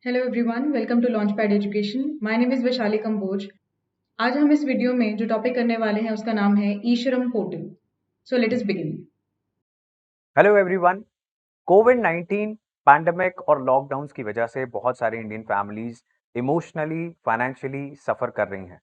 Hello everyone, welcome to Launchpad Education. My name is Vaishali Kamboj. आज हम इस वीडियो में जो टॉपिक करने वाले हैं उसका नाम है e Shram portal. So let us begin. Hello everyone. कोविड-19 पैंडेमिक और लॉकडाउन्स की वजह से बहुत सारे Indian families emotionally, financially suffer कर रही हैं।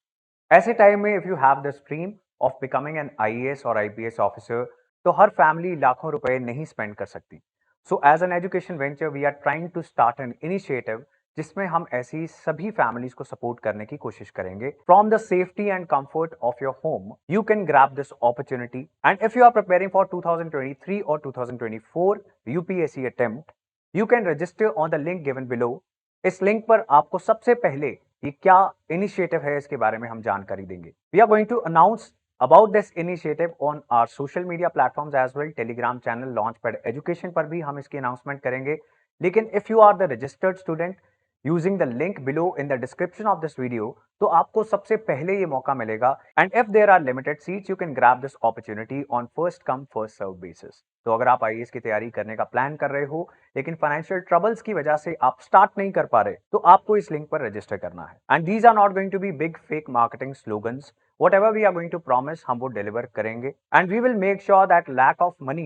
ऐसे टाइम में if you have the dream of becoming an IAS और आईपीएस ऑफिसर, तो हर फैमिली लाखों रुपए नहीं स्पेंड कर सकती। So as an education venture we are trying to start an initiative जिसमें हम ऐसी सभी फैमिलीज को सपोर्ट करने की कोशिश करेंगे। From the safety and comfort of your home you can grab this opportunity, and if you are preparing for 2023 और 2024 UPSC attempt, you can register on the link given below. इस link पर आपको सबसे पहले ये क्या इनिशिएटिव है इसके बारे में हम जानकारी देंगे। We are going to announce about this initiative on our social media platforms as well. Telegram channel Launchpad Education पर भी हम इसकी अनाउंसमेंट करेंगे। लेकिन if you are the registered student using the link below in the description of this video, तो आपको सबसे पहले ये मौका मिलेगा। And if there are limited seats you can grab this opportunity on first come first serve basis. तो अगर आप आईएएस की तैयारी करने का प्लान कर रहे हो लेकिन फाइनेंशियल ट्रबल्स की वजह से आप स्टार्ट नहीं कर पा रहे, तो आपको इस लिंक पर रजिस्टर करना है। And these are not going to be big fake marketing slogans. Whatever we are going to promise हम वो डिलीवर करेंगे, and we will make sure that lack of money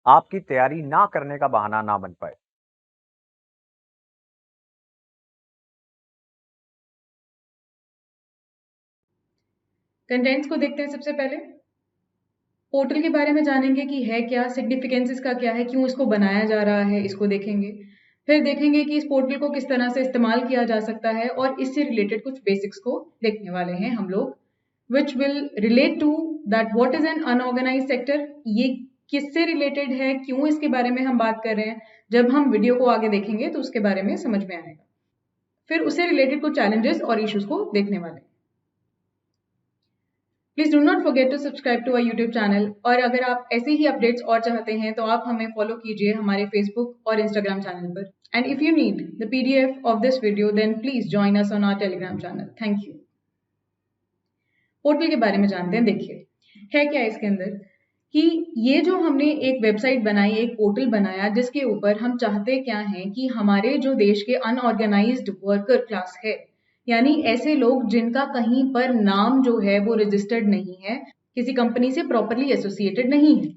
आपकी तैयारी ना करने का बहाना ना बन पाए। कंटेंट्स को देखते हैं। सबसे पहले पोर्टल के बारे में जानेंगे कि है क्या, सिग्निफिकेंस इसका क्या है, क्यों इसको बनाया जा रहा है, इसको देखेंगे। फिर देखेंगे कि इस पोर्टल को किस तरह से इस्तेमाल किया जा सकता है और इससे रिलेटेड कुछ बेसिक्स को देखने वाले हैं हम लोग, which will relate to that what is an unorganized sector। ये किससे रिलेटेड है, क्यों इसके बारे में हम बात कर रहे हैं, जब हम वीडियो को आगे देखेंगे तो उसके बारे में समझ में आएगा। फिर उससे रिलेटेड कुछ चैलेंजेस और इश्यूज को देखने वाले हैं। Please do not forget to subscribe to our YouTube channel. और अगर आप ऐसे ही अपडेट्स और चाहते हैं तो आप हमें फॉलो कीजिए हमारे फेसबुक और इंस्टाग्राम चैनल पर। And if you need the PDF of this video then please join us on our Telegram channel. Thank you. Portal के बारे में जानते हैं। देखिए है क्या इसके अंदर कि ये जो हमने एक वेबसाइट बनाई, एक पोर्टल बनाया, जिसके ऊपर हम चाहते क्या हैं कि हमारे जो देश के अनऑर्गेनाइज्ड वर्कर क्लास है, यानी ऐसे लोग जिनका कहीं पर नाम जो है वो रजिस्टर्ड नहीं है, किसी कंपनी से प्रॉपरली एसोसिएटेड नहीं है,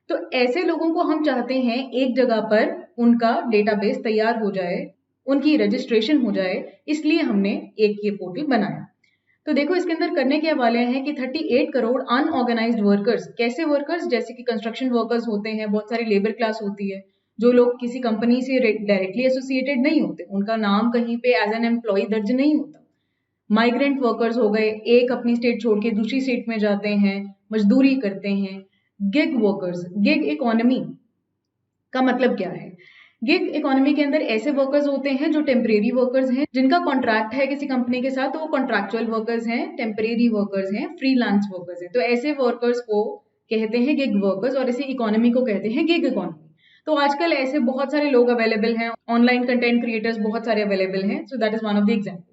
तो ऐसे लोगों को हम चाहते हैं एक जगह पर उनका डेटाबेस तैयार हो जाए, उनकी रजिस्ट्रेशन हो जाए, इसलिए हमने एक ये पोर्टल बनाया। तो देखो इसके अंदर करने के वाले हैं कि 38 करोड़ अनऑर्गेनाइज्ड वर्कर्स। कैसे वर्कर्स? जैसे कि कंस्ट्रक्शन वर्कर्स होते हैं, बहुत सारी लेबर क्लास होती है, जो लोग किसी कंपनी से डायरेक्टली एसोसिएटेड नहीं होते, उनका नाम कहीं पे एज एन एम्प्लॉय दर्ज नहीं होता। माइग्रेंट वर्कर्स हो गए, एक अपनी स्टेट छोड़ के दूसरी स्टेट में जाते हैं, मजदूरी करते हैं। गिग वर्कर्स, गिग इकोनॉमी का मतलब क्या है? गिग इकोनॉमी के अंदर ऐसे वर्कर्स होते हैं जो टेम्परेरी वर्कर्स हैं, जिनका कॉन्ट्रैक्ट है किसी कंपनी के साथ, तो वो कॉन्ट्रैक्चुअल वर्कर्स हैं, टेम्परेरी वर्कर्स हैं, फ्रीलांस वर्कर्स हैं। तो ऐसे वर्कर्स को कहते हैं गिग वर्कर्स और इसी इकोनॉमी को कहते हैं गिग इकोनॉमी। तो आजकल ऐसे बहुत सारे लोग अवेलेबल हैं, ऑनलाइन कंटेंट क्रिएटर्स बहुत सारे अवेलेबल हैं। So that is one of the example.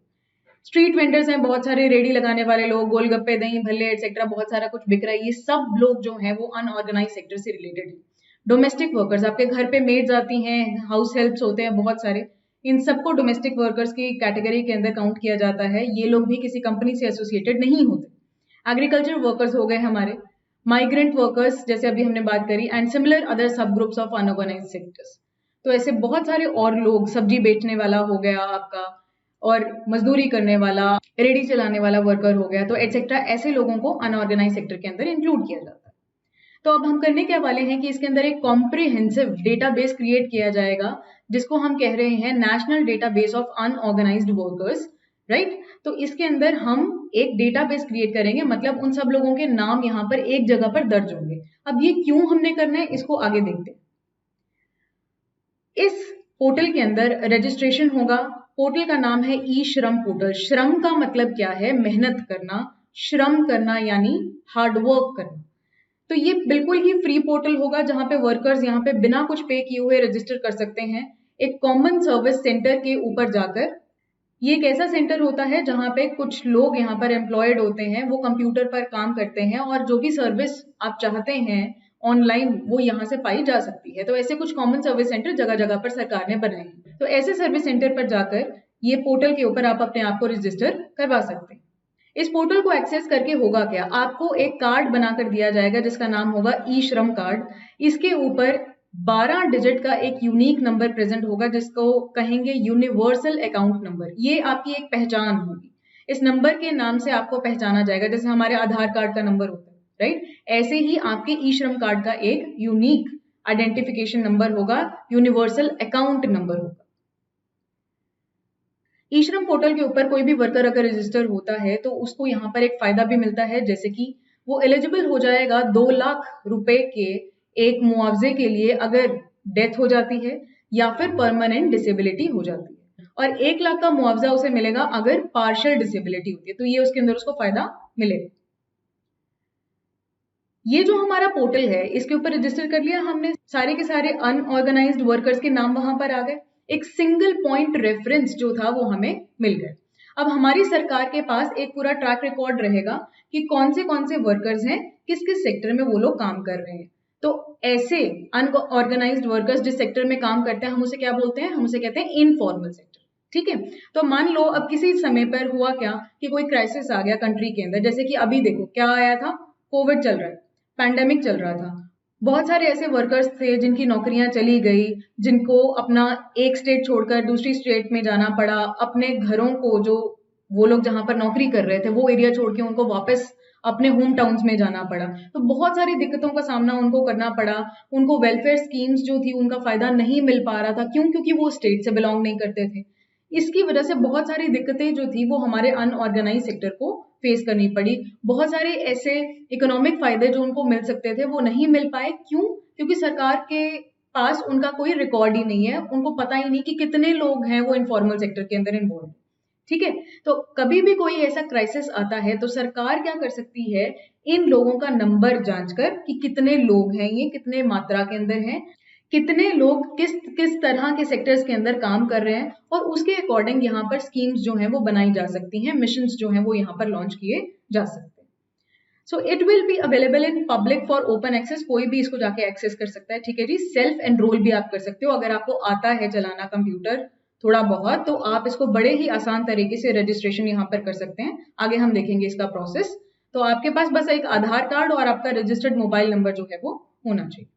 Street vendors हैं, बहुत सारे रेडी लगाने वाले लोग, गोलगप्पे, दही भल्ले एक्सेट्रा, बहुत सारा कुछ बिक रहा है। ये सब लोग जो हैं वो अनऑर्गेनाइज सेक्टर से रिलेटेड है। डोमेस्टिक वर्कर्स, आपके घर पे मेड्स आती हैं, हाउस हेल्प्स होते हैं बहुत सारे, इन सबको डोमेस्टिक वर्कर्स की कैटेगरी के अंदर काउंट किया जाता है। ये लोग भी किसी कंपनी से एसोसिएटेड नहीं होते। एग्रीकल्चर वर्कर्स हो गए हमारे, माइग्रेंट वर्कर्स जैसे अभी हमने बात करी, एंड सिमिलर अदर सब ग्रुप्स ऑफ अनऑर्गेनाइज सेक्टर्स। तो ऐसे बहुत सारे और लोग, सब्जी बेचने वाला हो गया आपका, और मजदूरी करने वाला, रेडी चलाने वाला वर्कर हो गया, तो एटसेट्रा, ऐसे लोगों को अनऑर्गेनाइज सेक्टर के अंदर इंक्लूड किया जाता है। तो अब हम करने क्या वाले हैं कि इसके अंदर एक कॉम्प्रिहेंसिव डेटाबेस क्रिएट किया जाएगा, जिसको हम कह रहे हैं national database of unorganised workers, right. तो इसके अंदर हम एक डेटाबेस क्रिएट करेंगे, मतलब उन सब लोगों के नाम यहाँ पर एक जगह पर दर्ज होंगे। अब ये क्यों हमने करना है, इसको आगे देखते हैं। इस पोर्टल के अंदर रजिस्ट्रेशन होगा। पोर्टल का नाम है ई श्रम पोर्टल। श्रम का मतलब क्या है? मेहनत करना, श्रम करना यानी हार्डवर्क करना। तो ये बिल्कुल ही फ्री पोर्टल होगा, जहां पे वर्कर्स यहाँ पे बिना कुछ पे किए हुए रजिस्टर कर सकते हैं, एक कॉमन सर्विस सेंटर के ऊपर जाकर। ये एक ऐसा सेंटर होता है जहां पे कुछ लोग यहाँ पर एम्प्लॉयड होते हैं, वो कंप्यूटर पर काम करते हैं और जो भी सर्विस आप चाहते हैं ऑनलाइन वो यहाँ से पाई जा सकती है। तो ऐसे कुछ कॉमन सर्विस सेंटर जगह जगह पर सरकार ने बनाए हैं। तो ऐसे सर्विस सेंटर पर जाकर ये पोर्टल के ऊपर आप अपने आप को रजिस्टर करवा सकते हैं। इस पोर्टल को एक्सेस करके होगा क्या, आपको एक कार्ड बनाकर दिया जाएगा जिसका नाम होगा ई श्रम कार्ड। इसके ऊपर 12 डिजिट का एक यूनिक नंबर प्रेजेंट होगा जिसको कहेंगे यूनिवर्सल अकाउंट नंबर। ये आपकी एक पहचान होगी। इस नंबर के नाम से आपको पहचाना जाएगा, जैसे हमारे आधार कार्ड का नंबर होता है, राइट? ऐसे ही आपके ई श्रम कार्ड का एक यूनिक आइडेंटिफिकेशन नंबर होगा, यूनिवर्सल अकाउंट नंबर होगा। ई श्रम पोर्टल के ऊपर कोई भी वर्कर अगर रजिस्टर होता है तो उसको यहाँ पर एक फायदा भी मिलता है, जैसे कि वो एलिजिबल हो जाएगा 2 लाख रुपए के एक मुआवजे के लिए अगर डेथ हो जाती है या फिर परमानेंट डिसेबिलिटी हो जाती है, और 1 लाख का मुआवजा उसे मिलेगा अगर पार्शियल डिसेबिलिटी होती है। तो ये उसके अंदर उसको फायदा मिलेगा। ये जो हमारा पोर्टल है इसके ऊपर रजिस्टर कर लिया हमने, सारे के सारे अनऑर्गेनाइज्ड वर्कर्स के नाम वहां पर आ गए, एक सिंगल पॉइंट रेफरेंस जो था वो हमें मिल गया। अब हमारी सरकार के पास एक पूरा ट्रैक रिकॉर्ड रहेगा कि कौन से वर्कर्स हैं, किस किस सेक्टर में वो लोग काम कर रहे हैं। तो ऐसे अनऑर्गेनाइज्ड वर्कर्स जिस सेक्टर में काम करते हैं हम उसे क्या बोलते हैं, हम उसे कहते हैं इनफॉर्मल सेक्टर। ठीक है, तो मान लो अब किसी समय पर हुआ क्या कि कोई क्राइसिस आ गया कंट्री के अंदर, जैसे कि अभी देखो क्या आया था, कोविड चल रहा है, पैंडेमिक चल रहा था। बहुत सारे ऐसे वर्कर्स थे जिनकी नौकरियां चली गई, जिनको अपना एक स्टेट छोड़कर दूसरी स्टेट में जाना पड़ा, अपने घरों को, जो वो लोग जहां पर नौकरी कर रहे थे वो एरिया छोड़ के उनको वापस अपने होम टाउन्स में जाना पड़ा। तो बहुत सारी दिक्कतों का सामना उनको करना पड़ा। उनको वेलफेयर स्कीम्स जो थी उनका फायदा नहीं मिल पा रहा था, क्यों? क्योंकि वो स्टेट से बिलोंग नहीं करते थे। इसकी वजह से बहुत सारी दिक्कतें जो थी वो हमारे अनऑर्गेनाइज सेक्टर को फेस करनी पड़ी। बहुत सारे ऐसे इकोनॉमिक फायदे जो उनको मिल सकते थे वो नहीं मिल पाए, क्यों? क्योंकि सरकार के पास उनका कोई रिकॉर्ड ही नहीं है, उनको पता ही नहीं कि कितने लोग हैं वो इनफॉर्मल सेक्टर के अंदर इन्वॉल्व। ठीक है, तो कभी भी कोई ऐसा क्राइसिस आता है तो सरकार क्या कर सकती है, इन लोगों का नंबर जांचकर कि कितने लोग हैं, ये कितने मात्रा के अंदर हैं, कितने लोग किस किस तरह के सेक्टर्स के अंदर काम कर रहे हैं, और उसके अकॉर्डिंग यहाँ पर स्कीम्स जो हैं वो बनाई जा सकती हैं, मिशंस जो हैं वो यहाँ पर लॉन्च किए जा सकते हैं। So it will be available in public for open access, कोई भी इसको जाके एक्सेस कर सकता है। ठीक है जी, सेल्फ एनरोल भी आप कर सकते हो, अगर आपको आता है चलाना कंप्यूटर थोड़ा बहुत तो आप इसको बड़े ही आसान तरीके से रजिस्ट्रेशन यहाँ पर कर सकते हैं। आगे हम देखेंगे इसका प्रोसेस। तो आपके पास बस एक आधार कार्ड और आपका रजिस्टर्ड मोबाइल नंबर जो है वो होना चाहिए।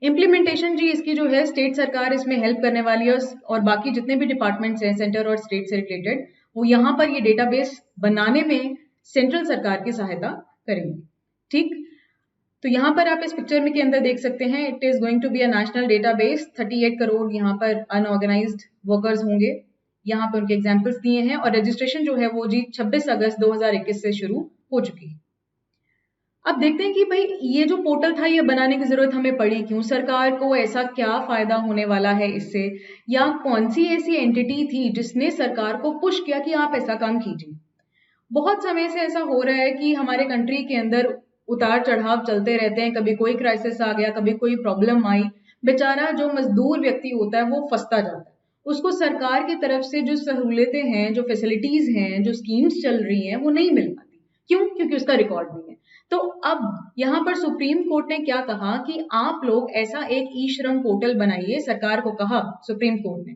इम्प्लीमेंटेशन जी इसकी जो है स्टेट सरकार इसमें हेल्प करने वाली है, और बाकी जितने भी डिपार्टमेंट्स हैं सेंटर और स्टेट से रिलेटेड, वो यहाँ पर ये डेटाबेस बनाने में सेंट्रल सरकार की सहायता करेंगे। ठीक, तो यहाँ पर आप इस पिक्चर में के अंदर देख सकते हैं, it is going to be a national database. 38 crore यहाँ पर अनऑर्गेनाइज्ड वर्कर्स होंगे, यहाँ पर उनके एग्जाम्पल्स दिए हैं, और रजिस्ट्रेशन जो है वो जी 26 अगस्त 2021 से शुरू हो चुकी है। अब देखते हैं कि भाई ये जो पोर्टल था ये बनाने की जरूरत हमें पड़ी क्यों, सरकार को ऐसा क्या फायदा होने वाला है इससे, या कौन सी ऐसी एंटिटी थी जिसने सरकार को पुश किया कि आप ऐसा काम कीजिए। बहुत समय से ऐसा हो रहा है कि हमारे कंट्री के अंदर उतार चढ़ाव चलते रहते हैं, कभी कोई क्राइसिस आ गया, कभी कोई प्रॉब्लम आई, बेचारा जो मजदूर व्यक्ति होता है वो फंसता जाता है। उसको सरकार की तरफ से जो सहूलियतें हैं, जो फैसिलिटीज हैं, जो स्कीम्स चल रही हैं वो नहीं मिल पाती। क्यों? क्योंकि उसका रिकॉर्ड नहीं है। तो अब यहाँ पर सुप्रीम कोर्ट ने क्या कहा कि आप लोग ऐसा एक ई श्रम पोर्टल बनाइए, सरकार को कहा सुप्रीम कोर्ट ने,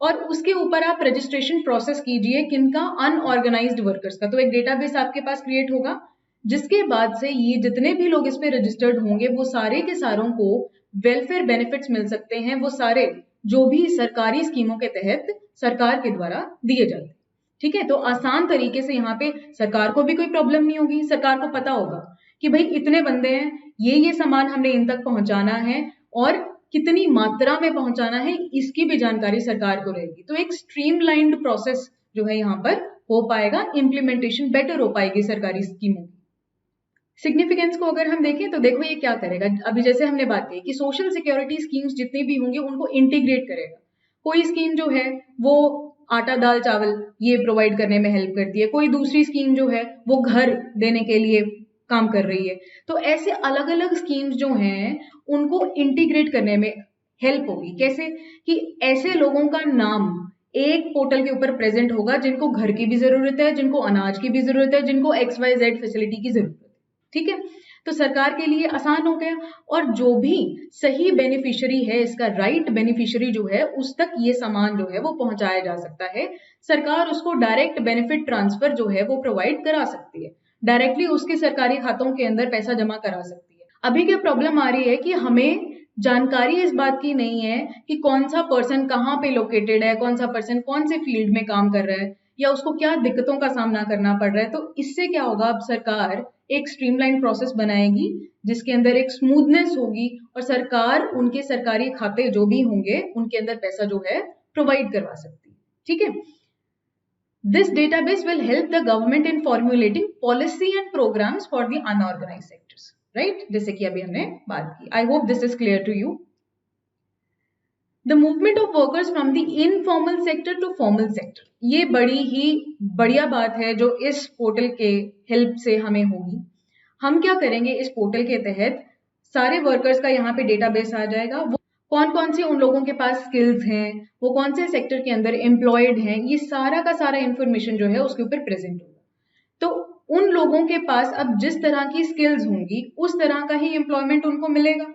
और उसके ऊपर आप रजिस्ट्रेशन प्रोसेस कीजिए किनका, अनऑर्गेनाइज्ड वर्कर्स का। तो एक डेटाबेस आपके पास क्रिएट होगा, जिसके बाद से ये जितने भी लोग इस पे रजिस्टर्ड होंगे वो सारे के सारों को वेलफेयर बेनिफिट्स मिल सकते हैं, वो सारे जो भी सरकारी स्कीमों के तहत सरकार के द्वारा दिए जाते हैं। ठीक है, तो आसान तरीके से यहाँ पे सरकार को भी कोई प्रॉब्लम नहीं होगी, सरकार को पता होगा कि भाई इतने बंदे हैं, ये सामान हमने इन तक पहुंचाना है, और कितनी मात्रा में पहुंचाना है इसकी भी जानकारी सरकार को रहेगी। तो एक स्ट्रीमलाइंड प्रोसेस जो है यहाँ पर हो पाएगा, इंप्लीमेंटेशन बेटर हो पाएगी सरकारी स्कीमों की। सिग्निफिकेंस को अगर हम देखें तो देखो ये क्या करेगा, अभी जैसे हमने बात की कि सोशल सिक्योरिटी स्कीम्स जितनी भी होंगी उनको इंटीग्रेट करेगा। कोई स्कीम जो है वो आटा दाल चावल ये प्रोवाइड करने में हेल्प करती है, कोई दूसरी स्कीम जो है वो घर देने के लिए काम कर रही है। तो ऐसे अलग अलग स्कीम्स जो हैं उनको इंटीग्रेट करने में हेल्प होगी। कैसे? कि ऐसे लोगों का नाम एक पोर्टल के ऊपर प्रेजेंट होगा जिनको घर की भी जरूरत है, जिनको अनाज की भी जरूरत है, जिनको XYZ फैसिलिटी की जरूरत है। ठीक है, तो सरकार के लिए आसान हो गया, और जो भी सही बेनिफिशियरी है, इसका राइट बेनिफिशियरी जो है, उस तक ये सामान जो है वो पहुंचाया जा सकता है। सरकार उसको डायरेक्ट बेनिफिट ट्रांसफर जो है वो प्रोवाइड करा सकती है, डायरेक्टली उसके सरकारी खातों के अंदर पैसा जमा करा सकती है। अभी क्या प्रॉब्लम आ रही है कि हमें जानकारी इस बात की नहीं है कि कौन सा पर्सन कहाँ पे लोकेटेड है, कौन सा पर्सन कौन से फील्ड में काम कर रहा है, या उसको क्या दिक्कतों का सामना करना पड़ रहा है। तो इससे क्या होगा, अब सरकार एक स्ट्रीमलाइन प्रोसेस बनाएगी जिसके अंदर एक स्मूथनेस होगी, और सरकार उनके सरकारी खाते जो भी होंगे उनके अंदर पैसा जो है प्रोवाइड करवा सकती है। ठीक है, this database will help the government in formulating policy and programmes for the unorganised sectors, right, जैसे कि अभी हमने बात की। I hope this is clear to you. The movement of workers from the informal sector to formal sector, ये बड़ी ही बढ़िया बात है जो इस पोर्टल के हेल्प से हमें होगी। हम क्या करेंगे, इस पोर्टल के तहत सारे वर्कर्स का यहाँ पे डेटाबेस आ जाएगा, वो कौन कौन से उन लोगों के पास स्किल्स हैं, वो कौन से सेक्टर के अंदर एम्प्लॉयड हैं, ये सारा का सारा इंफॉर्मेशन जो है उसके ऊपर प्रेजेंट होगा। तो उन लोगों के पास अब जिस तरह की स्किल्स होंगी उस तरह का ही एम्प्लॉयमेंट उनको मिलेगा।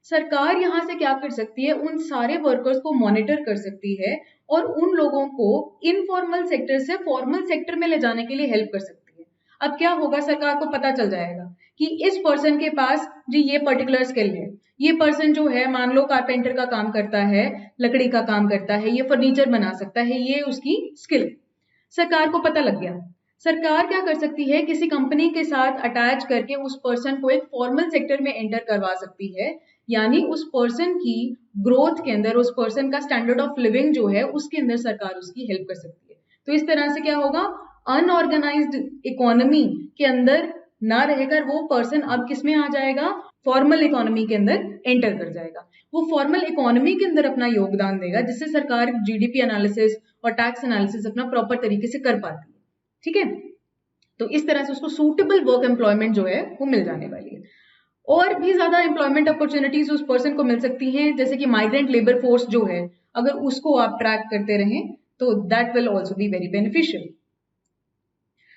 सरकार यहाँ से क्या कर सकती है, उन सारे वर्कर्स को मॉनिटर कर सकती है और उन लोगों को इनफॉर्मल सेक्टर से फॉर्मल सेक्टर में ले जाने के लिए हेल्प कर सकती है। अब क्या होगा, सरकार को पता चल जाएगा कि इस पर्सन के पास जी ये पर्टिकुलर स्किल है, ये पर्सन जो है मान लो कारपेंटर का काम करता है, लकड़ी का काम करता है, ये फर्नीचर बना सकता है, ये उसकी स्किल, सरकार को पता लग गया। सरकार क्या कर सकती है, किसी कंपनी के साथ अटैच करके उस पर्सन को एक फॉर्मल सेक्टर में एंटर करवा सकती है, यानी उस पर्सन की ग्रोथ के अंदर, उस पर्सन का स्टैंडर्ड ऑफ लिविंग जो है उसके अंदर सरकार उसकी हेल्प कर सकती है। तो इस तरह से क्या होगा, अनऑर्गेनाइज्ड इकोनॉमी के अंदर ना रहकर वो पर्सन अब किस में आ जाएगा, फॉर्मल इकोनॉमी के अंदर एंटर कर जाएगा। वो फॉर्मल इकोनॉमी के अंदर अपना योगदान देगा, जिससे सरकार जीडीपी एनालिसिस और टैक्स एनालिसिस अपना प्रॉपर तरीके से कर पाती है। ठीक है, तो इस तरह से उसको सूटेबल वर्क एम्प्लॉयमेंट जो है वो मिल जाने वाली है। और भी ज्यादा एम्प्लॉयमेंट अपॉर्चुनिटीज उस पर्सन को मिल सकती हैं, जैसे कि माइग्रेंट लेबर फोर्स जो है, अगर उसको आप ट्रैक करते रहें तो that will also be very beneficial.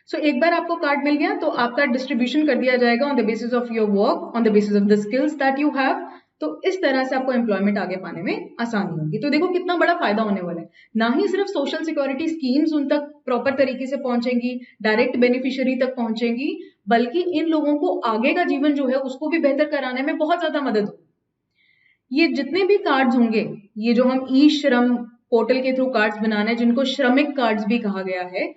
So एक बार आपको कार्ड मिल गया तो आपका डिस्ट्रीब्यूशन कर दिया जाएगा on the basis of your work, on the basis of the skills that you have. तो इस तरह से आपको एम्प्लॉयमेंट आगे पाने में आसानी होगी। तो देखो कितना बड़ा फायदा होने वाला है, ना ही सिर्फ सोशल सिक्योरिटी स्कीम्स उन तक प्रॉपर तरीके से पहुंचेंगी, डायरेक्ट बेनिफिशियरी तक पहुंचेंगी, बल्कि इन लोगों को आगे का जीवन जो है उसको भी बेहतर कराने में बहुत ज्यादा मदद होगी। ये जितने भी कार्ड्स होंगे, ये जो हम ई श्रम पोर्टल के थ्रू कार्ड्स बनाना है, जिनको श्रमिक कार्ड्स भी कहा गया है,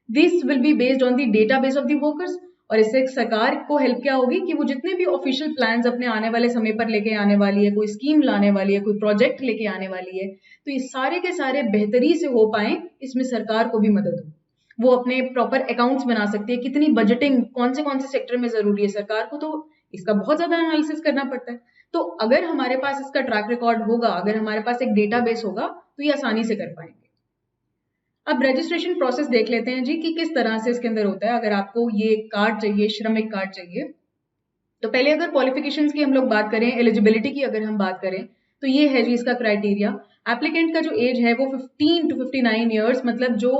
this will be based on the database of the workers. और इससे सरकार को हेल्प क्या होगी कि वो जितने भी ऑफिशियल प्लान्स अपने आने वाले समय पर लेके आने वाली है, कोई स्कीम लाने वाली है, कोई प्रोजेक्ट लेके आने वाली है, तो ये सारे के सारे बेहतरी से हो पाए, इसमें सरकार को भी मदद हो। वो अपने प्रॉपर अकाउंट्स बना सकती है, कितनी बजटिंग कौन से सेक्टर में जरूरी है, सरकार को तो इसका बहुत ज्यादा एनालिसिस करना पड़ता है। तो अगर हमारे पास इसका ट्रैक रिकॉर्ड होगा, अगर हमारे पास एक डेटाबेस होगा, तो ये आसानी से कर पाएंगे। अब रजिस्ट्रेशन प्रोसेस देख लेते हैं जी कि किस तरह से इसके अंदर होता है। अगर आपको ये कार्ड चाहिए, श्रमिक कार्ड चाहिए, तो पहले अगर क्वालिफिकेशंस की हम लोग बात करें, एलिजिबिलिटी की अगर हम बात करें, तो ये है जी इसका क्राइटेरिया। एप्लीकेंट का जो एज है वो 15 to 59 ईयर्स, मतलब जो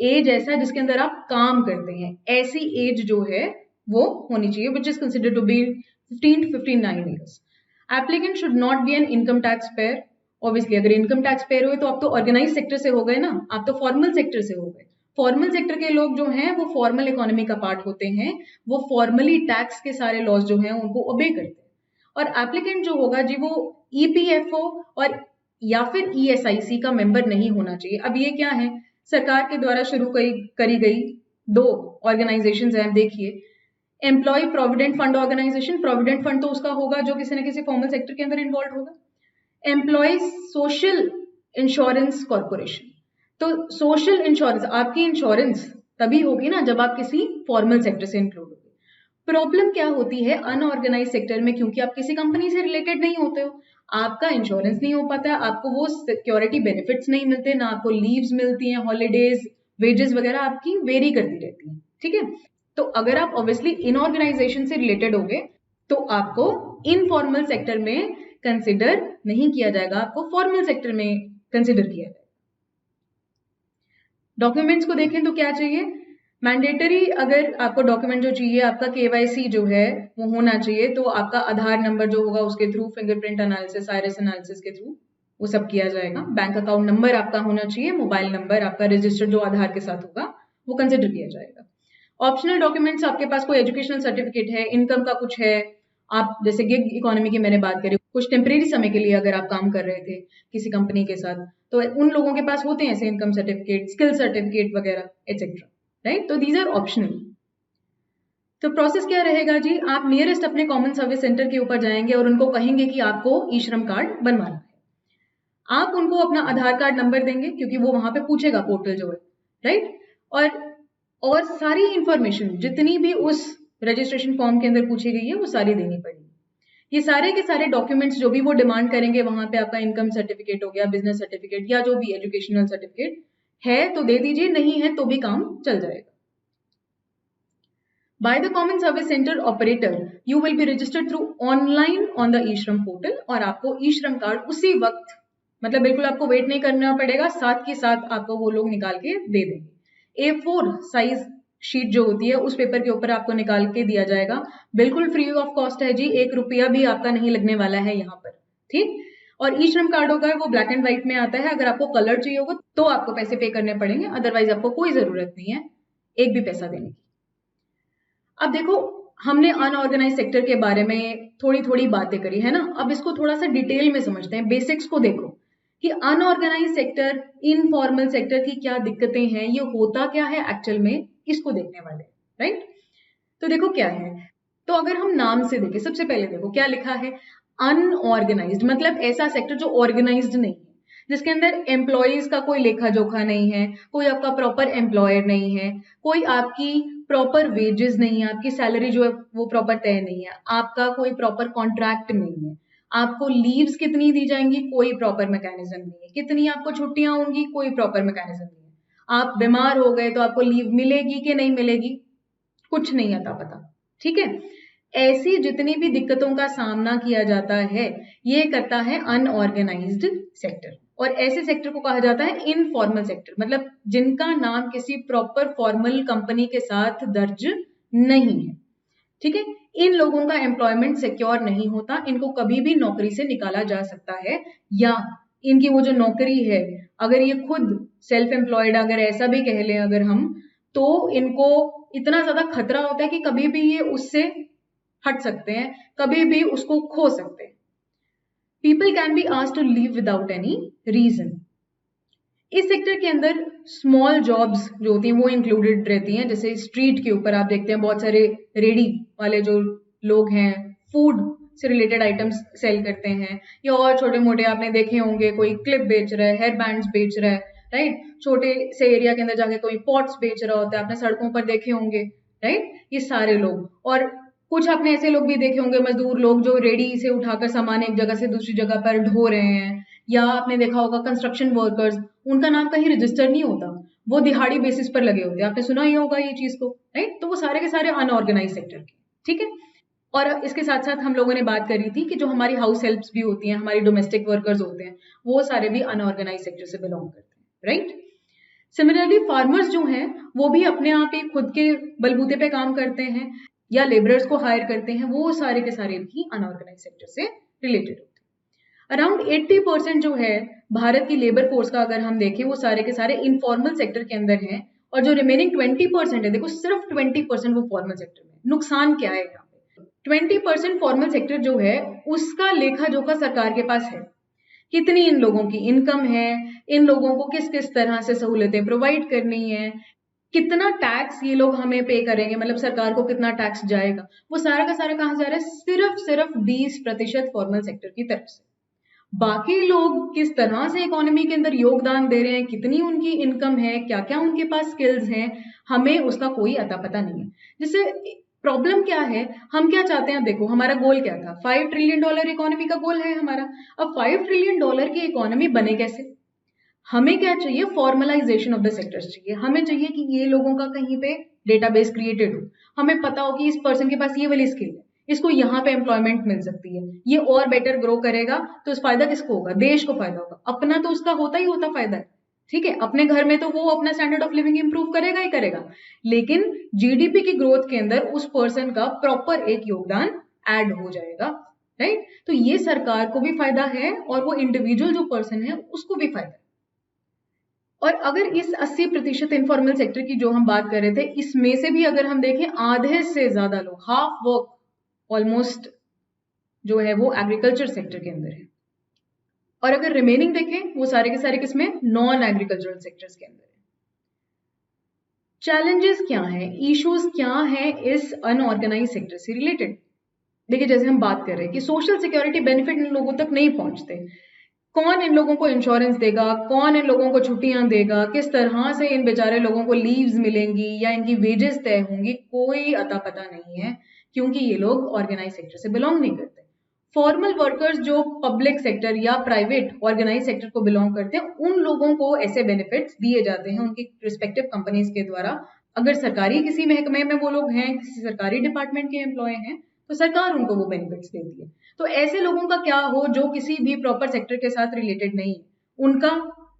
एज ऐसा है जिसके अंदर आप काम करते हैं, ऐसी एज जो है वो होनी चाहिए, which is considered to be 15 to 59 years. Applicant should not be an income tax payer. Obviously अगर इनकम टैक्स पेयर हुए तो आप तो ऑर्गेनाइज सेक्टर से हो गए ना, आप तो फॉर्मल सेक्टर से हो गए। फॉर्मल सेक्टर के लोग जो हैं वो फॉर्मल इकोनॉमी का पार्ट होते हैं, वो फॉर्मली टैक्स के सारे लॉज जो हैं उनको ओबे करते हैं। और एप्लीकेंट जो होगा जी वो ईपीएफओ और या फिर ईएसआईसी का मेंबर नहीं होना चाहिए। अब ये क्या है, सरकार के द्वारा शुरू करी गई 2 ऑर्गेनाइजेशन है। देखिए, employ provident fund organisation, provident fund तो उसका होगा जो किसी न किसी फॉर्मल सेक्टर के अंदर इन्वॉल्व होगा। एम्प्लॉय सोशल इंश्योरेंस कॉर्पोरेशन, तो सोशल इंश्योरेंस, आपकी इंश्योरेंस तभी होगी ना जब आप किसी फॉर्मल सेक्टर से इंक्लूड होगे। प्रॉब्लम क्या होती है अनऑर्गेनाइज सेक्टर में, क्योंकि आप किसी कंपनी से रिलेटेड नहीं होते हो, आपका इंश्योरेंस नहीं हो पाता, आपको वो सिक्योरिटी बेनिफिट्स नहीं मिलते, ना आपको लीव्स मिलती हैं, हॉलीडेज, वेजेस वगैरह आपकी वेरी करती रहती हैं। ठीक है, तो अगर आप ऑब्वियसली इनऑर्गेनाइजेशन से रिलेटेड होगे तो आपको इनफॉर्मल सेक्टर में कंसिडर नहीं किया जाएगा, आपको फॉर्मल सेक्टर में कंसिडर किया जाएगा। डॉक्यूमेंट्स को देखें तो क्या चाहिए, मैंडेटरी अगर आपको डॉक्यूमेंट जो चाहिए, आपका केवाईसी जो है वो होना चाहिए। तो आपका आधार नंबर जो होगा उसके through, fingerprint analysis, iris analysis के थ्रू वो सब किया जाएगा। बैंक अकाउंट नंबर आपका होना चाहिए, मोबाइल नंबर आपका रजिस्टर्ड जो आधार के साथ होगा वो कंसिडर किया जाएगा। ऑप्शनल डॉक्यूमेंट्स आपके पास कोई एजुकेशनल सर्टिफिकेट है, इनकम का कुछ है, आप जैसे गिग इकोनॉमी की मैंने बात करी, कुछ टेम्परेरी समय के लिए अगर आप काम कर रहे थे किसी कंपनी के साथ, तो उन लोगों के पास होते हैं ऐसे इनकम सर्टिफिकेट, स्किल सर्टिफिकेट वगैरह एटसेट्रा, राइट। तो दीज आर ऑप्शनल। तो प्रोसेस क्या रहेगा जी, आप नियरेस्ट अपने कॉमन सर्विस सेंटर के ऊपर जाएंगे और उनको कहेंगे कि आपको ई श्रम कार्ड बनवाना है। आप उनको अपना आधार कार्ड नंबर देंगे क्योंकि वो वहां पे पूछेगा पोर्टल जो है, राइट। और सारी इंफॉर्मेशन जितनी भी उस रजिस्ट्रेशन फॉर्म के अंदर पूछी गई है वो सारी देनी पड़ेगी। ये सारे के सारे डॉक्यूमेंट्स जो भी वो डिमांड करेंगे वहां पे, आपका इनकम सर्टिफिकेट हो गया, बिजनेस सर्टिफिकेट या जो भी एजुकेशनल सर्टिफिकेट है तो दे दीजिए, नहीं है तो भी काम चल जाएगा। By the common service center operator, you will be registered through online on the e-shram portal और आपको e-shram कार्ड उसी वक्त, मतलब बिल्कुल आपको वेट नहीं करना पड़ेगा, साथ के साथ आपको वो लोग निकाल के दे देंगे। A4 साइज शीट जो होती है उस पेपर के ऊपर आपको निकाल के दिया जाएगा, बिल्कुल फ्री ऑफ कॉस्ट है जी, 1 रुपया भी आपका नहीं लगने वाला है यहाँ पर, ठीक। और ई श्रम कार्ड होगा वो ब्लैक एंड व्हाइट में आता है, अगर आपको कलर चाहिए होगा तो आपको पैसे पे करने पड़ेंगे, अदरवाइज आपको कोई जरूरत नहीं है एक भी पैसा देने की। अब देखो, हमने अनऑर्गेनाइज सेक्टर के बारे में थोड़ी थोड़ी बातें करी है ना, अब इसको थोड़ा सा डिटेल में समझते हैं, बेसिक्स को देखो कि अनऑर्गेनाइज सेक्टर, इनफॉर्मल सेक्टर की क्या दिक्कतें हैं, ये होता क्या है एक्चुअल में, इसको देखने वाले, राइट। तो देखो क्या है, तो अगर हम नाम से देखें, सबसे पहले देखो क्या लिखा है, अनऑर्गेनाइज्ड मतलब ऐसा सेक्टर जो ऑर्गेनाइज्ड नहीं है, जिसके अंदर एम्प्लॉयज का कोई लेखा जोखा नहीं है, कोई आपका प्रॉपर एम्प्लॉयर नहीं है, कोई आपकी प्रॉपर वेजेस नहीं है, आपकी सैलरी जो है वो प्रॉपर तय नहीं है, आपका कोई प्रॉपर कॉन्ट्रैक्ट नहीं है, आपको लीव्स कितनी दी जाएंगी कोई प्रॉपर मैकेनिज्म नहीं है, कितनी आपको छुट्टियां होंगी कोई प्रॉपर मैकेनिज्म नहीं है, आप बीमार हो गए तो आपको लीव मिलेगी कि नहीं मिलेगी कुछ नहीं आता पता, ठीक है। ऐसी जितनी भी दिक्कतों का सामना किया जाता है ये करता है अनऑर्गेनाइज्ड सेक्टर, और ऐसे सेक्टर को कहा जाता है इनफॉर्मल सेक्टर, मतलब जिनका नाम किसी प्रॉपर फॉर्मल कंपनी के साथ दर्ज नहीं है, ठीक है। इन लोगों का एम्प्लॉयमेंट सिक्योर नहीं होता, इनको कभी भी नौकरी से निकाला जा सकता है, या इनकी वो जो नौकरी है अगर ये खुद सेल्फ एम्प्लॉयड अगर ऐसा भी कह लें अगर हम, तो इनको इतना ज्यादा खतरा होता है कि कभी भी ये उससे हट सकते हैं, कभी भी उसको खो सकते हैं। People can be asked to leave without any reason. इस सेक्टर के अंदर स्मॉल जॉब्स जो होती हैं वो इंक्लूडेड रहती हैं, जैसे स्ट्रीट के ऊपर आप देखते हैं बहुत सारे रेडी वाले जो लोग हैं, फूड से रिलेटेड आइटम्स सेल करते हैं, या और छोटे मोटे आपने देखे होंगे कोई क्लिप बेच रहा है, हेयर बैंड्स बेच रहा है, राइट। छोटे से एरिया के अंदर जाके कोई पॉट्स बेच रहा होता है, आपने सड़कों पर देखे होंगे, राइट। ये सारे लोग, और कुछ आपने ऐसे लोग भी देखे होंगे मजदूर लोग जो रेडी से उठाकर सामान एक जगह से दूसरी जगह पर ढो रहे हैं, या आपने देखा होगा कंस्ट्रक्शन वर्कर्स, उनका नाम कहीं रजिस्टर नहीं होता, वो दिहाड़ी बेसिस पर लगे होते हैं, आपने सुना ही होगा ये चीज को, राइट। तो वो सारे के सारे अनऑर्गेनाइज सेक्टर के, ठीक है। और इसके साथ साथ हम लोगों ने बात करी थी कि जो हमारी हाउस हेल्प्स भी होती हैं, हमारी डोमेस्टिक वर्कर्स होते हैं, वो सारे भी अनऑर्गेनाइज सेक्टर से बिलोंग करते हैं, राइट। सिमिलरली फार्मर्स जो हैं वो भी अपने आप ही खुद के बलबूते पे काम करते हैं या लेबरर्स को हायर करते हैं, वो सारे के सारे भी अनऑर्गेनाइज सेक्टर से रिलेटेड होते हैं। अराउंड 80% जो है भारत की लेबर फोर्स का अगर हम देखें वो सारे के सारे इनफॉर्मल सेक्टर के अंदर हैं, और जो रिमेनिंग 20% है, देखो सिर्फ 20% वो फॉर्मल सेक्टर में। नुकसान क्या है यहाँ पे, 20% फॉर्मल सेक्टर जो है उसका लेखा जोखा सरकार के पास है, कितनी इन लोगों की इनकम है, इन लोगों को किस किस तरह से सहूलतें प्रोवाइड करनी है, कितना टैक्स ये लोग हमें पे करेंगे, मतलब सरकार को कितना टैक्स जाएगा, वो सारा का सारा कहाँ जा रहा है, सिर्फ 20% फॉर्मल सेक्टर की तरफ से। बाकी लोग किस तरह से इकोनॉमी के अंदर योगदान दे रहे हैं, कितनी उनकी इनकम है, क्या क्या उनके पास स्किल्स हैं, हमें उसका कोई अता पता नहीं है। जिससे प्रॉब्लम क्या है, हम क्या चाहते हैं, देखो हमारा गोल क्या था, $5 ट्रिलियन इकोनॉमी का गोल है हमारा। अब $5 ट्रिलियन की इकोनॉमी बने कैसे, हमें क्या चाहिए, फॉर्मलाइजेशन ऑफ द सेक्टर्स चाहिए, हमें चाहिए कि ये लोगों का कहीं पे डेटाबेस क्रिएटेड हो, हमें पता हो कि इस पर्सन के पास ये वाली स्किल है, इसको यहाँ पे एम्प्लॉयमेंट मिल सकती है, ये और बेटर ग्रो करेगा, तो उस फायदा किसको होगा, देश को फायदा होगा, अपना तो उसका होता ही होता फायदा है, ठीक है, अपने घर में तो वो अपना स्टैंडर्ड ऑफ लिविंग इंप्रूव करेगा ही करेगा, लेकिन जीडीपी की ग्रोथ के अंदर उस पर्सन का प्रॉपर एक योगदान ऐड हो जाएगा, राइट? तो ये सरकार को भी फायदा है और वो इंडिविजुअल जो पर्सन है उसको भी फायदा है। और अगर इस 80% इनफॉर्मल सेक्टर की जो हम बात कर रहे थे, इसमें से भी अगर हम देखें आधे से ज्यादा लोग, हाफ वर्क ऑलमोस्ट जो है वो एग्रीकल्चर सेक्टर के अंदर है। और अगर रिमेनिंग देखें वो सारे के सारे किसमें, नॉन एग्रीकल्चरल सेक्टर्स के अंदर है। चैलेंजेस क्या हैं, इश्यूज क्या हैं इस अनऑर्गेनाइज सेक्टर से रिलेटेड? देखिए, जैसे हम बात कर रहे हैं कि सोशल सिक्योरिटी बेनिफिट इन लोगों तक नहीं पहुंचते। कौन इन लोगों को इंश्योरेंस देगा, कौन इन लोगों को छुट्टियां देगा, किस तरह से इन बेचारे लोगों को लीव्स मिलेंगी या इनकी वेजेस तय होंगी, कोई अता पता नहीं है, क्योंकि ये लोग ऑर्गेनाइज सेक्टर से बिलोंग नहीं करते। फॉर्मल वर्कर्स जो पब्लिक सेक्टर या प्राइवेट ऑर्गेनाइज सेक्टर को बिलोंग करते हैं, उन लोगों को ऐसे बेनिफिट्स दिए जाते हैं उनकी रिस्पेक्टिव कंपनीज के द्वारा। अगर सरकारी किसी महकमे में वो लोग हैं, किसी सरकारी डिपार्टमेंट के एम्प्लॉय हैं, तो सरकार उनको वो बेनिफिट्स देती है। तो ऐसे लोगों का क्या हो जो किसी भी प्रॉपर सेक्टर के साथ रिलेटेड नहीं है, उनका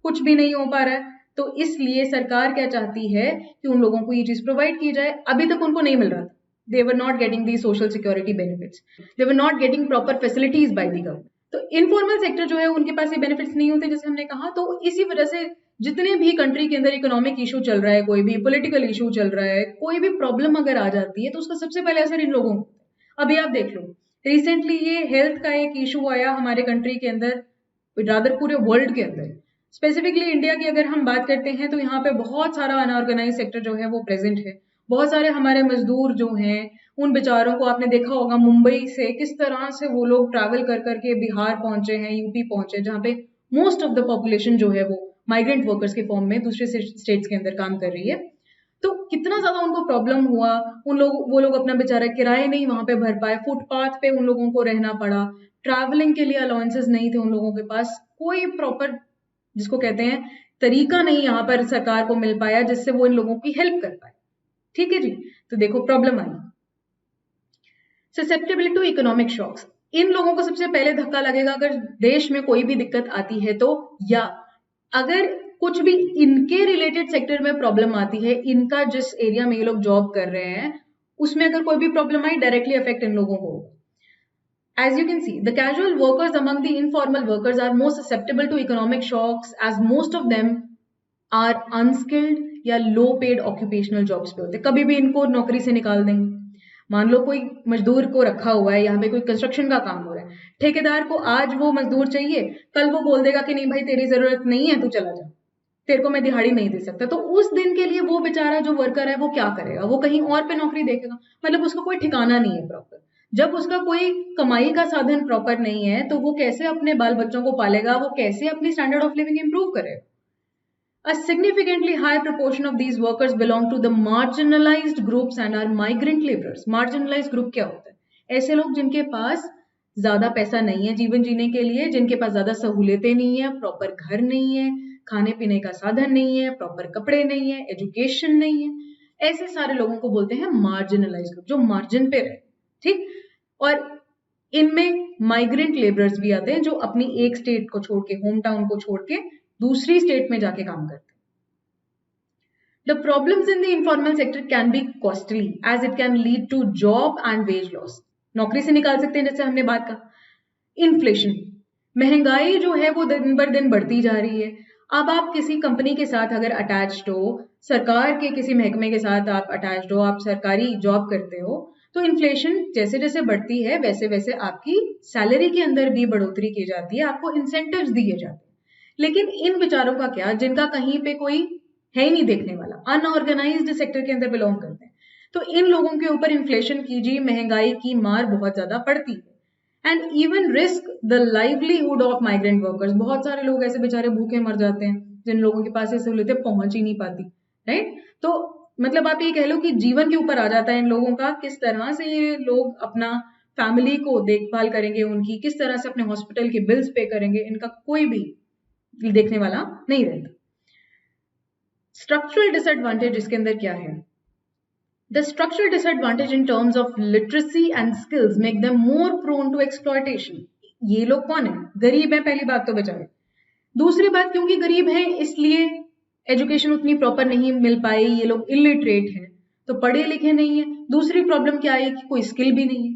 कुछ भी नहीं हो पा रहा है, तो इसलिए सरकार क्या चाहती है कि उन लोगों को ये चीज प्रोवाइड की जाए। अभी तक उनको नहीं मिल रहा था, they were not getting the social security benefits, they were not getting proper facilities by the government। तो इनफॉर्मल सेक्टर जो है उनके पास ये बेनिफिट्स नहीं होते, जैसे हमने कहा। तो इसी वजह से जितने भी कंट्री के अंदर इकोनॉमिक इशू चल रहा है, कोई भी पॉलिटिकल इशू चल रहा है, कोई भी प्रॉब्लम अगर आ जाती है, तो उसका सबसे पहले असर इन लोगों को। अभी आप देख लो, रिसेंटली ये हेल्थ का एक इशू आया हमारे कंट्री के अंदर, रादर पूरे वर्ल्ड के अंदर। स्पेसिफिकली इंडिया की अगर हम बात करते हैं, तो यहाँ पे बहुत सारा अनऑर्गेनाइज सेक्टर जो है वो प्रेजेंट है। बहुत सारे हमारे मजदूर जो हैं, उन बेचारों को आपने देखा होगा मुंबई से किस तरह से वो लोग ट्रैवल कर करके बिहार पहुंचे हैं, यूपी पहुंचे, जहाँ पे मोस्ट ऑफ द पॉपुलेशन जो है वो माइग्रेंट वर्कर्स के फॉर्म में दूसरे स्टेट्स के अंदर काम कर रही है। तो कितना ज्यादा उनको प्रॉब्लम हुआ, वो लोग अपना बेचारा किराए नहीं वहां पे भर पाए, फुटपाथ पे उन लोगों को रहना पड़ा, ट्रैवलिंग के लिए अलाउंसेस नहीं थे उन लोगों के पास, कोई प्रॉपर जिसको कहते हैं तरीका नहीं यहाँ पर सरकार को मिल पाया जिससे वो इन लोगों की हेल्प कर पाए। ठीक है जी, तो देखो प्रॉब्लम आई। ससेप्टेबिलिटी टू इकोनॉमिक शॉक्स, इन लोगों को सबसे पहले धक्का लगेगा अगर देश में कोई भी दिक्कत आती है तो, या अगर कुछ भी इनके रिलेटेड सेक्टर में प्रॉब्लम आती है, इनका जिस एरिया में ये लोग जॉब कर रहे हैं उसमें अगर कोई भी problem I, directly affect in लोगों को। As you can see, the casual workers among the informal workers are more susceptible to economic shocks as most of them are unskilled या low paid occupational jobs पे होते हैं। कभी भी इनको नौकरी से निकाल देंगे। मान लो कोई मजदूर को रखा हुआ है, यहाँ पे कोई कंस्ट्रक्शन का काम हो रहा है, ठेकेदार को आज वो मजदूर चाहिए, कल वो बोल देगा कि नहीं भाई तेरी जरूरत नहीं है, तू चला जा, तेरे को मैं दिहाड़ी नहीं दे सकता। तो उस दिन के लिए वो बेचारा जो वर्कर है वो क्या करेगा, वो कहीं और पे नौकरी देखेगा। मतलब उसका कोई ठिकाना नहीं है प्रॉपर। जब उसका कोई कमाई का साधन प्रॉपर नहीं है, तो वो कैसे अपने बाल बच्चों को पालेगा, वो कैसे अपनी स्टैंडर्ड ऑफ लिविंग इंप्रूव करेगा। A significantly high proportion of these workers belong to the marginalized groups and are migrant laborers. Marginalized group क्या होता है? ऐसे लोग जिनके पास ज्यादा पैसा नहीं है जीवन जीने के लिए, जिनके पास ज्यादा सहूलियतें नहीं है, प्रॉपर घर नहीं है, खाने पीने का साधन नहीं है, प्रॉपर कपड़े नहीं है, एजुकेशन नहीं है, ऐसे सारे लोगों को बोलते हैं मार्जिनलाइज्ड ग्रुप, जो मार्जिन पे रहे। ठीक, और इनमें माइग्रेंट लेबरर्स भी आते हैं जो अपनी एक स्टेट को छोड़ के, होम टाउन को छोड़ के दूसरी स्टेट में जाके काम करते हैं। The problems in the informal sector can be costly as it can lead to job and wage loss. नौकरी से निकाल सकते हैं, जैसे हमने बात कहा। इन्फ्लेशन, महंगाई जो है वो दिन बर दिन बढ़ती जा रही है। अब आप किसी कंपनी के साथ अगर अटैच्ड हो, सरकार के किसी महकमे के साथ आप अटैच्ड हो, आप सरकारी जॉब करते हो, तो इन्फ्लेशन जैसे जैसे बढ़ती है वैसे वैसे आपकी सैलरी के अंदर भी बढ़ोतरी की जाती है, आपको इंसेंटिव्स दिए जाते हैं। लेकिन इन विचारों का क्या, जिनका कहीं पे कोई है ही नहीं देखने वाला, अनऑर्गेनाइज्ड सेक्टर के अंदर बिलोंग करते हैं, तो इन लोगों के ऊपर इन्फ्लेशन की जी, महंगाई की मार बहुत ज्यादा पड़ती है। And even risk the livelihood of migrant workers. बहुत सारे लोग ऐसे बेचारे भूखे मर जाते हैं जिन लोगों के पास ये सहूलियतें पहुंच ही नहीं पाती, राइट। तो मतलब आप ये कह लो कि जीवन के ऊपर आ जाता है इन लोगों का, किस तरह से ये लोग अपना फैमिली को देखभाल करेंगे, उनकी किस तरह से अपने हॉस्पिटल के बिल्स पे करेंगे, इनका कोई भी देखने वाला नहीं रहता। स्ट्रक्चरल डिसएडवांटेज इसके अंदर क्या है? The structural disadvantage in terms of literacy and skills make them more prone to exploitation. ये लोग कौन है? गरीब है, पहली बात तो बेचारे। दूसरी बात, क्योंकि गरीब हैं इसलिए एजुकेशन उतनी प्रॉपर नहीं मिल पाई, ये लोग इलिटरेट हैं, तो पढ़े लिखे नहीं है। दूसरी प्रॉब्लम क्या है कि कोई स्किल भी नहीं है,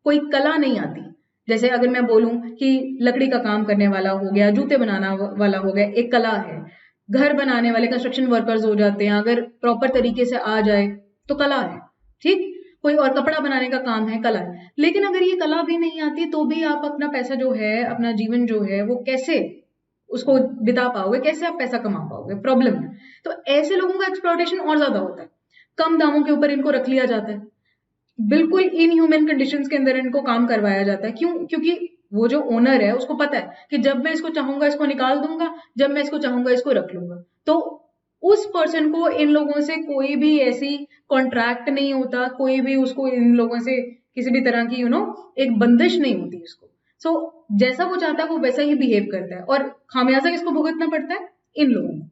कोई कला नहीं आती। जैसे अगर मैं बोलूं कि लकड़ी का काम करने वाला हो गया, जूते बनाना वाला हो गया, एक कला है। घर बनाने वाले कंस्ट्रक्शन वर्कर्स हो जाते हैं, अगर प्रॉपर तरीके से आ जाए तो कला है, ठीक। कोई और कपड़ा बनाने का काम है, कला है। लेकिन अगर ये कला भी नहीं आती तो भी आप अपना पैसा जो है, अपना जीवन जो है, वो कैसे उसको बिता पाओगे, कैसे आप पैसा कमा पाओगे, प्रॉब्लम है। तो ऐसे लोगों का एक्सप्लॉयटेशन और ज्यादा होता है, कम दामों के ऊपर इनको रख लिया जाता है, बिल्कुल इनह्यूमन कंडीशंस के अंदर इनको काम करवाया जाता है। क्यों? क्योंकि वो जो ओनर है उसको पता है कि जब मैं इसको चाहूंगा इसको निकाल दूंगा, जब मैं इसको चाहूंगा इसको रख लूंगा। तो उस पर्सन को इन लोगों से कोई भी ऐसी कॉन्ट्रैक्ट नहीं होता, कोई भी उसको इन लोगों से किसी भी तरह की एक बंदिश नहीं होती उसको। सो जैसा वो चाहता है वो वैसा ही बिहेव करता है, और खामियाजा किसको भुगतना पड़ता है? इन लोगों को।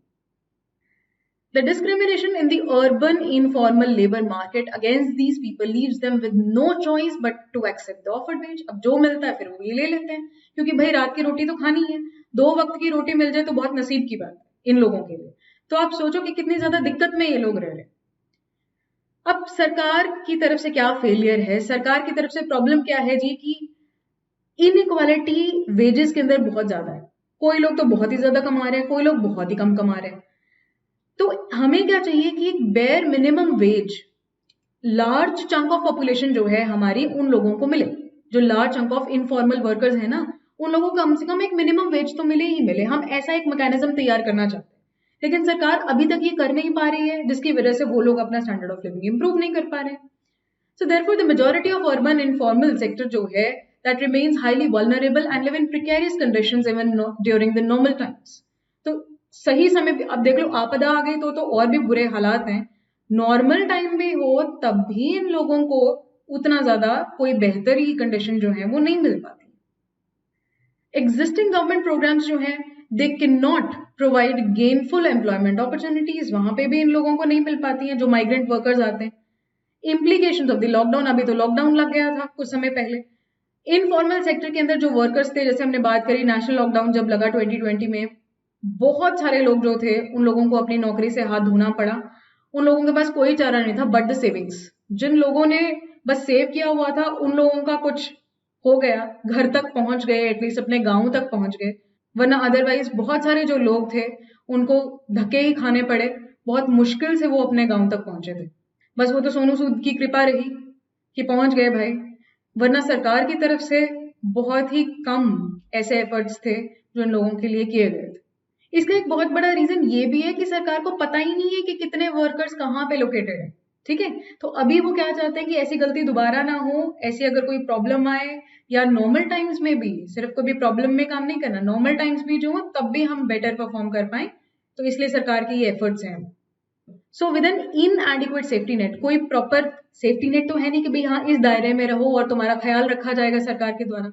The discrimination in the urban informal labor market against these people leaves them with no choice but to accept the offered wage. अब जो मिलता है फिर वो ये ले लेते हैं, क्योंकि भाई रात की रोटी तो खानी है, 2 वक्त की रोटी मिल जाए तो बहुत नसीब की बात है इन लोगों के लिए। तो आप सोचो कि कितनी ज्यादा दिक्कत में ये लोग रह रहे हैं। अब सरकार की तरफ से क्या फेलियर है, सरकार की तरफ से प्रॉब्लम क्या है जी, कि इनइक्वालिटी वेजेस के अंदर बहुत ज्यादा है। कोई लोग तो बहुत ही ज्यादा कमा रहे हैं, कोई लोग बहुत ही कम कमा रहे हैं। तो हमें क्या चाहिए कि एक bare minimum wage large chunk of population जो है हमारी, उन लोगों को मिले। जो large chunk of informal workers है ना, उन लोगों को कम से कम एक मिनिमम वेज तो मिले ही मिले। हम ऐसा एक मैकेनिज्म तैयार करना चाहते हैं, लेकिन सरकार अभी तक ये कर नहीं पा रही है, जिसकी वजह से वो लोग अपना स्टैंडर्ड ऑफ लिविंग इंप्रूव नहीं कर पा रहे। So therefore the majority of urban informal sector जो है that remains highly vulnerable and live in precarious conditions even during the normal times. तो सही समय पे अब देख लो, आपदा आ गई तो और भी बुरे हालात हैं। नॉर्मल टाइम भी हो तब भी इन लोगों को उतना ज्यादा कोई बेहतर ही कंडीशन जो है वो नहीं मिल पाती। एग्जिस्टिंग गवर्नमेंट प्रोग्राम्स जो हैं they can not provide gainful employment opportunities, वहां पे भी इन लोगों को नहीं मिल पाती हैं जो माइग्रेंट वर्कर्स आते हैं। इम्प्लीकेशंस ऑफ द लॉकडाउन, अभी तो लॉकडाउन लग गया था कुछ समय पहले। इनफॉर्मल सेक्टर के अंदर जो वर्कर्स थे, जैसे हमने बात करी नेशनल लॉकडाउन जब लगा 2020 में, बहुत सारे लोग जो थे उन लोगों को अपनी नौकरी से हाथ धोना पड़ा। उन लोगों के पास कोई चारा नहीं था बट द सेविंग्स। जिन लोगों ने बस सेव किया हुआ था उन लोगों का कुछ हो गया, घर तक पहुंच गए, एटलीस्ट अपने गांव तक पहुंच गए, वरना अदरवाइज बहुत सारे जो लोग थे उनको धक्के ही खाने पड़े, बहुत मुश्किल से वो अपने गांव तक पहुंचे थे। बस वो तो सोनू सूद की कृपा रही कि पहुंच गए भाई, वरना सरकार की तरफ से बहुत ही कम ऐसे एफर्ट्स थे जो इन लोगों के लिए किए गए थे। इसका एक बहुत बड़ा रीजन ये भी है कि सरकार को पता ही नहीं है कि कितने वर्कर्स कहाँ पे लोकेटेड है, ठीक है। तो अभी वो क्या चाहते हैं कि ऐसी गलती दोबारा ना हो, ऐसी अगर कोई प्रॉब्लम आए, या नॉर्मल टाइम्स में भी, सिर्फ कभी प्रॉब्लम में काम नहीं करना, नॉर्मल टाइम्स भी जो हो तब भी हम बेटर परफॉर्म कर पाए। तो इसलिए सरकार के ये एफर्ट्स हैं। So with an inadequate safety net, कोई प्रॉपर सेफ्टी नेट तो है नहीं कि भाई हाँ इस दायरे में रहो और तुम्हारा ख्याल रखा जाएगा सरकार के द्वारा।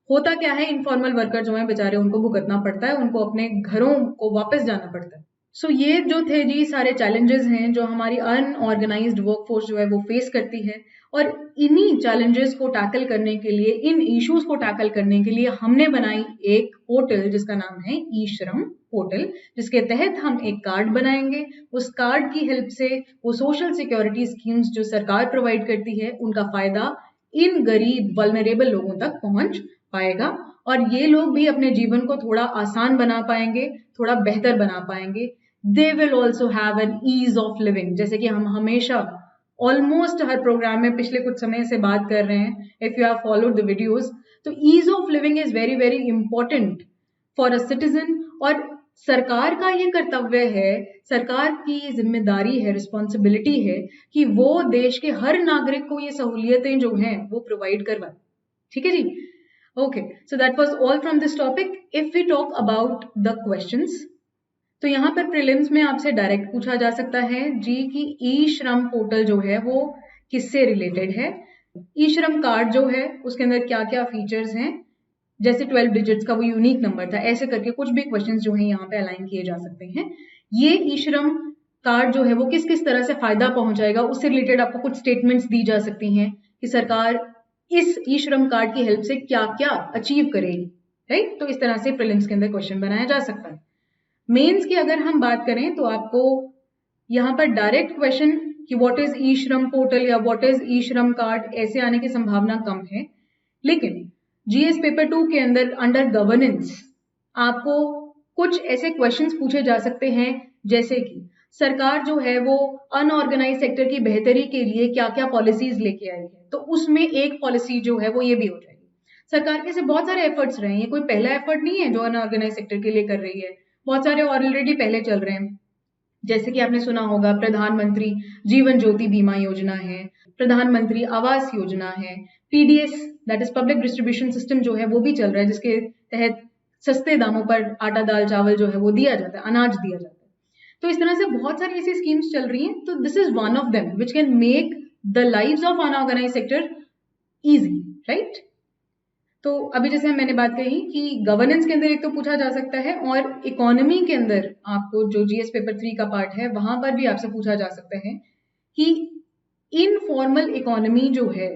होता क्या है, इनफॉर्मल वर्कर जो है बेचारे, उनको भुगतना पड़ता है, उनको अपने घरों को वापस जाना पड़ता है। सो ये जो थे जी सारे चैलेंजेस हैं जो हमारी अनऑर्गेनाइज्ड वर्कफोर्स जो है वो फेस करती है। और इन्हीं चैलेंजेस को टैकल करने के लिए, इन इश्यूज को टैकल करने के लिए हमने बनाई एक पोर्टल जिसका नाम है ई श्रम पोर्टल, जिसके तहत हम एक कार्ड बनाएंगे। उस कार्ड की हेल्प से वो सोशल सिक्योरिटी स्कीम्स जो सरकार प्रोवाइड करती है उनका फायदा इन गरीब वल्नरेबल लोगों तक पहुंच पाएगा, और ये लोग भी अपने जीवन को थोड़ा आसान बना पाएंगे, थोड़ा बेहतर बना पाएंगे। They will also have an ease of living, जैसे कि हम हमेशा ऑलमोस्ट हर प्रोग्राम में पिछले कुछ समय से बात कर रहे हैं, if you have followed the videos. तो ease of living is very very important for a citizen, और सरकार का ये कर्तव्य है, सरकार की जिम्मेदारी है, रिस्पॉन्सिबिलिटी है कि वो देश के हर नागरिक को ये सहूलियतें जो हैं वो प्रोवाइड करवाए। ठीक है जी, okay. So that was all from this topic. If we talk about the questions, तो यहाँ पर प्रीलिम्स में आपसे डायरेक्ट पूछा जा सकता है जी कि ई श्रम पोर्टल जो है वो किससे रिलेटेड है। ई श्रम कार्ड जो है उसके अंदर क्या क्या फीचर्स हैं, जैसे 12 डिजिट्स का वो यूनिक नंबर था, ऐसे करके कुछ भी क्वेश्चंस जो है यहाँ पे अलाइन किए जा सकते हैं। ये ई श्रम कार्ड जो है वो किस किस तरह से फायदा पहुंचाएगा, उससे रिलेटेड आपको कुछ स्टेटमेंट्स दी जा सकती हैं कि सरकार इस ई श्रम कार्ड की हेल्प से क्या क्या अचीव करेगी, राइट। तो इस तरह से प्रीलिम्स के अंदर क्वेश्चन बनाया जा सकता है। मेंस की अगर हम बात करें तो आपको यहाँ पर डायरेक्ट क्वेश्चन कि what is E Shram portal या व्हाट इज ई श्रम कार्ड ऐसे आने की संभावना कम है। लेकिन जीएस पेपर 2 के अंदर अंडर गवर्नेंस आपको कुछ ऐसे क्वेश्चंस पूछे जा सकते हैं, जैसे कि सरकार जो है वो अनऑर्गेनाइज सेक्टर की बेहतरी के लिए क्या क्या पॉलिसीज लेके आई है, तो उसमें एक पॉलिसी जो है वो ये भी हो जाएगी। सरकार के से बहुत सारे एफर्ट्स रहे हैं, ये कोई पहला एफर्ट नहीं है जो अनऑर्गेनाइज सेक्टर के लिए कर रही है, बहुत सारे ऑलरेडी पहले चल रहे हैं। जैसे कि आपने सुना होगा प्रधानमंत्री जीवन ज्योति बीमा योजना है, प्रधानमंत्री आवास योजना है, PDS that is public distribution system जो है वो भी चल रहा है, जिसके तहत सस्ते दामों पर आटा दाल चावल जो है वो दिया जाता है, अनाज दिया जाता है। तो इस तरह से बहुत सारी ऐसी स्कीम्स चल रही हैं, तो this is one of them which can make the lives of unorganised sector easy, right. तो अभी जैसे मैंने बात कही कि गवर्नेंस के अंदर एक तो पूछा जा सकता है, और इकोनॉमी के अंदर आपको जो जीएस पेपर 3 का पार्ट है वहां पर भी आपसे पूछा जा सकता है कि इनफॉर्मल इकोनॉमी जो है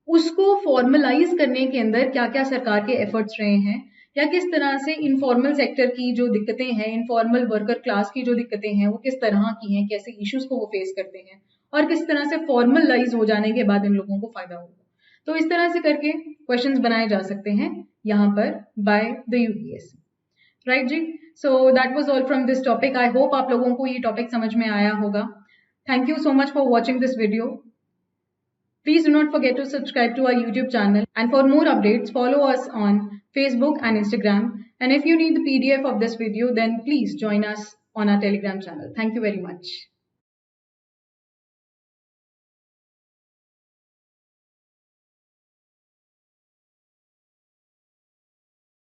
उसको फॉर्मलाइज करने के अंदर क्या क्या सरकार के एफर्ट्स रहे हैं, या किस तरह से इनफॉर्मल सेक्टर की जो दिक्कतें हैं, इनफॉर्मल वर्कर क्लास की जो दिक्कतें हैं वो किस तरह की हैं, कैसे इश्यूज को वो फेस करते हैं, और किस तरह से फॉर्मलाइज हो जाने के बाद इन लोगों को फायदा होगा। तो इस तरह से करके क्वेश्चंस बनाए जा सकते हैं यहाँ पर बाय द यूपीएससी, राइट जी। So that was all from this topic. I hope आप लोगों को ये टॉपिक समझ में आया होगा। Thank you so much for watching this video. Please do not forget to subscribe to our YouTube channel, and for more updates follow us on Facebook and Instagram. And if you need the PDF of this video, then please join us on our Telegram channel. Thank you very much.